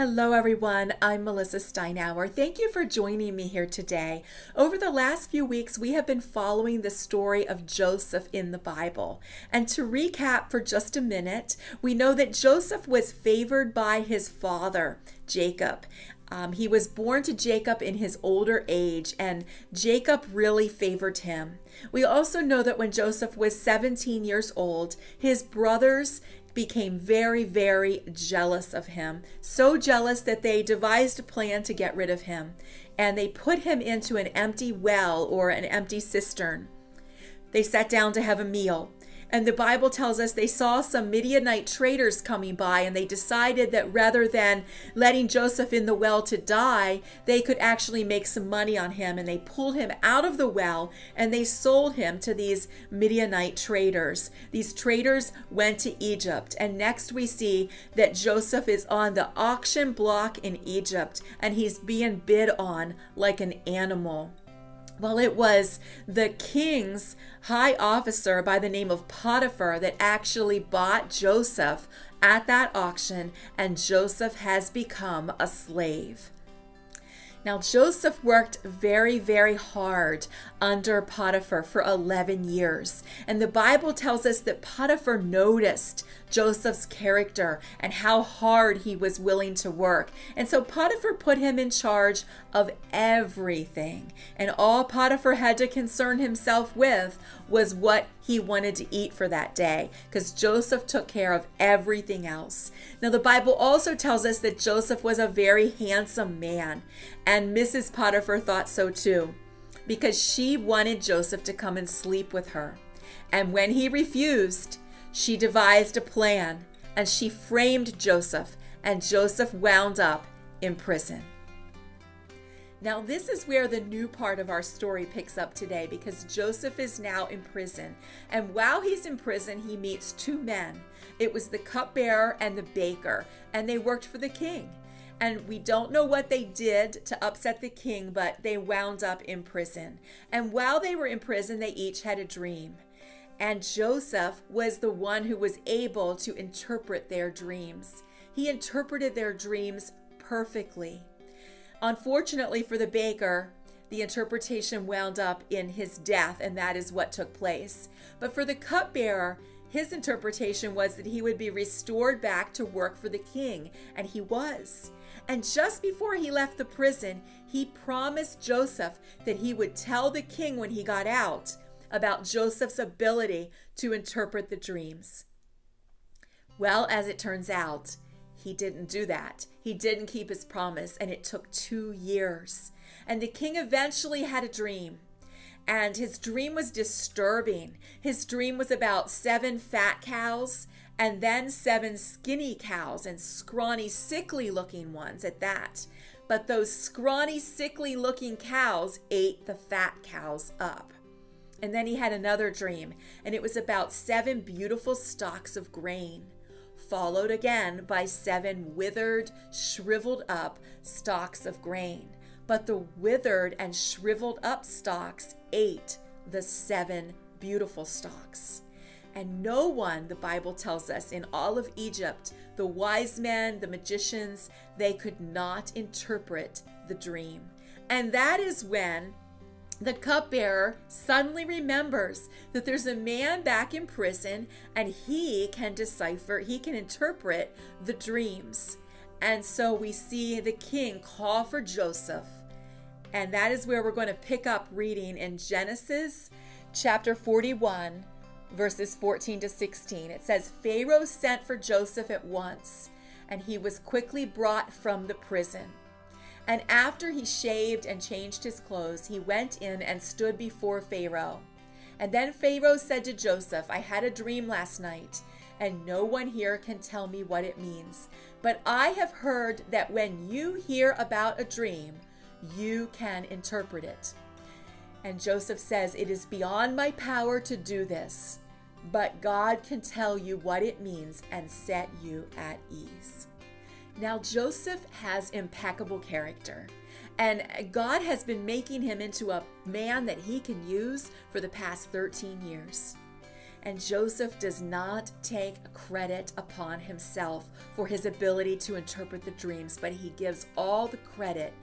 Hello everyone, I'm Melissa Steinour. Thank you for joining me here today. Over the last few weeks, we have been following the story of Joseph in the Bible. And to recap for just a minute, we know that Joseph was favored by his father, Jacob. He was born to Jacob in his older age, and Jacob really favored him. We also know that when Joseph was 17 years old, his brothers became very, very jealous of him. So jealous that they devised a plan to get rid of him. And they put him into an empty well or an empty cistern. They sat down to have a meal. And the Bible tells us they saw some Midianite traders coming by, and they decided that rather than letting Joseph in the well to die, they could actually make some money on him. And they pulled him out of the well and they sold him to these Midianite traders. These traders went to Egypt. And next we see that Joseph is on the auction block in Egypt, and he's being bid on like an animal. Well, it was the king's high officer by the name of Potiphar that actually bought Joseph at that auction, and Joseph has become a slave. Now, Joseph worked very, very hard under Potiphar for 11 years. And the Bible tells us that Potiphar noticed Joseph's character and how hard he was willing to work. And so Potiphar put him in charge of everything. And all Potiphar had to concern himself with was what he wanted to eat for that day, because Joseph took care of everything else. Now, the Bible also tells us that Joseph was a very handsome man, and Mrs. Potiphar thought so too, because she wanted Joseph to come and sleep with her. And when he refused, she devised a plan, and she framed Joseph, and Joseph wound up in prison. Now, this is where the new part of our story picks up today, because Joseph is now in prison. And while he's in prison, he meets two men. It was the cupbearer and the baker, and they worked for the king. And we don't know what they did to upset the king, but they wound up in prison. And while they were in prison, they each had a dream. And Joseph was the one who was able to interpret their dreams. He interpreted their dreams perfectly. Unfortunately for the baker, the interpretation wound up in his death, and that is what took place. But for the cupbearer, his interpretation was that he would be restored back to work for the king, and he was. And just before he left the prison, he promised Joseph that he would tell the king when he got out about Joseph's ability to interpret the dreams. Well, as it turns out, he didn't do that. He didn't keep his promise, and it took 2 years. And the king eventually had a dream, and his dream was disturbing. His dream was about 7 fat cows and then 7 skinny cows, and scrawny, sickly-looking ones at that. But those scrawny, sickly-looking cows ate the fat cows up. And then he had another dream, and it was about 7 beautiful stalks of grain, followed again by 7 withered, shriveled up stalks of grain. But the withered and shriveled up stalks ate the 7 beautiful stalks. And no one, the Bible tells us, in all of Egypt, the wise men, the magicians, they could not interpret the dream. And that is when the cupbearer suddenly remembers that there's a man back in prison, and he can decipher, he can interpret the dreams. And so we see the king call for Joseph. And that is where we're going to pick up reading in Genesis chapter 41, verses 14 to 16. It says, Pharaoh sent for Joseph at once, and he was quickly brought from the prison. And after he shaved and changed his clothes, he went in and stood before Pharaoh. And then Pharaoh said to Joseph, I had a dream last night, and no one here can tell me what it means. But I have heard that when you hear about a dream, you can interpret it. And Joseph says, it is beyond my power to do this, but God can tell you what it means and set you at ease. Now, Joseph has impeccable character, and God has been making him into a man that he can use for the past 13 years. And Joseph does not take credit upon himself for his ability to interpret the dreams, but he gives all the credit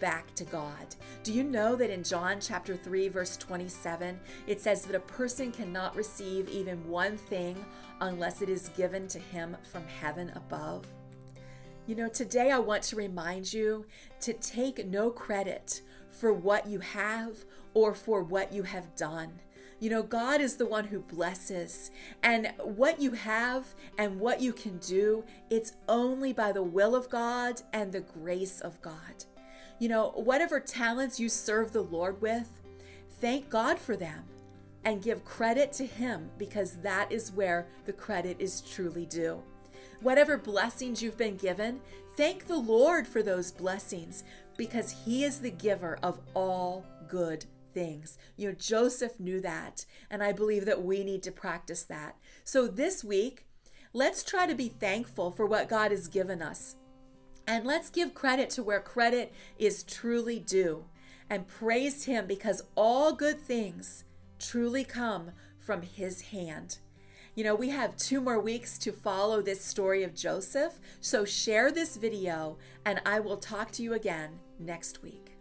back to God. Do you know that in John chapter 3, verse 27, it says that a person cannot receive even one thing unless it is given to him from heaven above? You know, today I want to remind you to take no credit for what you have or for what you have done. You know, God is the one who blesses, and what you have and what you can do, it's only by the will of God and the grace of God. You know, whatever talents you serve the Lord with, thank God for them and give credit to Him, because that is where the credit is truly due. Whatever blessings you've been given, thank the Lord for those blessings, because He is the giver of all good things. You know, Joseph knew that, and I believe that we need to practice that. So this week, let's try to be thankful for what God has given us. And let's give credit to where credit is truly due, and praise Him, because all good things truly come from His hand. You know, we have 2 more weeks to follow this story of Joseph, so share this video, and I will talk to you again next week.